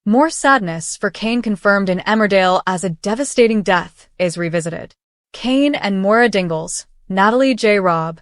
More sadness for Cain confirmed in Emmerdale as a devastating death is revisited. Cain and Maura Dingle's, Natalie J. Robb,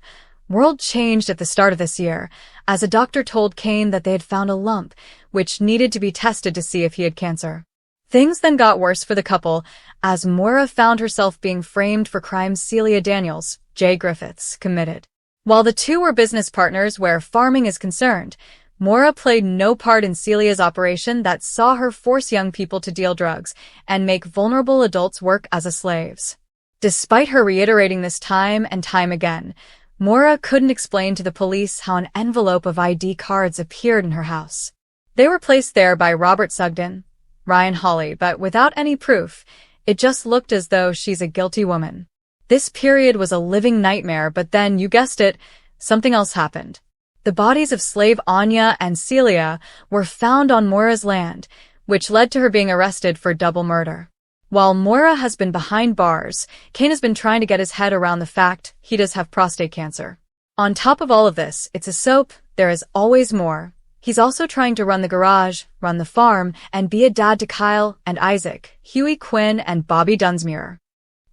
world changed at the start of this year as a doctor told Cain that they had found a lump which needed to be tested to see if he had cancer. Things then got worse for the couple as Maura found herself being framed for crimes Celia Daniels, J. Griffiths, committed. While the two were business partners where farming is concerned, Maura played no part in Celia's operation that saw her force young people to deal drugs and make vulnerable adults work as slaves. Despite her reiterating this time and time again, Maura couldn't explain to the police how an envelope of ID cards appeared in her house. They were placed there by Robert Sugden, Ryan Hawley, but without any proof. It just looked as though she's a guilty woman. This period was a living nightmare, but then, you guessed it, something else happened. The bodies of slave Anya and Celia were found on Maura's land, which led to her being arrested for double murder. While Maura has been behind bars, Cain has been trying to get his head around the fact he does have prostate cancer. On top of all of this, it's a soap, there is always more. He's also trying to run the garage, run the farm, and be a dad to Kyle and Isaac, Huey Quinn and Bobby Dunsmuir.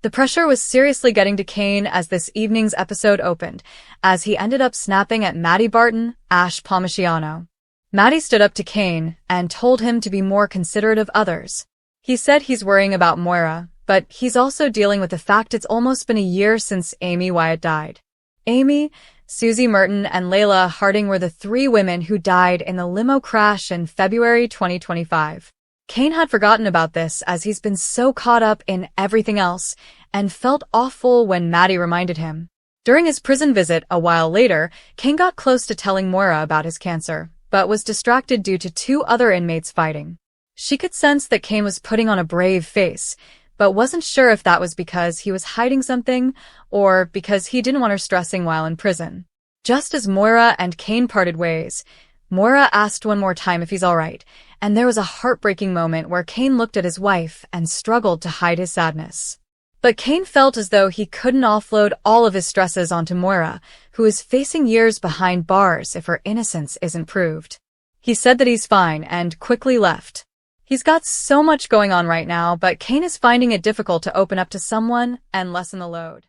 The pressure was seriously getting to Cain as this evening's episode opened, as he ended up snapping at Maddie Barton, Ash Palmisciano. Maddie stood up to Cain and told him to be more considerate of others. He said he's worrying about Moira, but he's also dealing with the fact it's almost been a year since Amy Wyatt died. Amy, Susie Merton, and Layla Harding were the three women who died in the limo crash in February 2025. Cain had forgotten about this as he's been so caught up in everything else and felt awful when Maddie reminded him. During his prison visit a while later, Cain got close to telling Moira about his cancer, but was distracted due to two other inmates fighting. She could sense that Cain was putting on a brave face, but wasn't sure if that was because he was hiding something or because he didn't want her stressing while in prison. Just as Moira and Cain parted ways, Moira asked one more time if he's alright, and there was a heartbreaking moment where Cain looked at his wife and struggled to hide his sadness. But Cain felt as though he couldn't offload all of his stresses onto Moira, who is facing years behind bars if her innocence isn't proved. He said that he's fine and quickly left. He's got so much going on right now, but Cain is finding it difficult to open up to someone and lessen the load.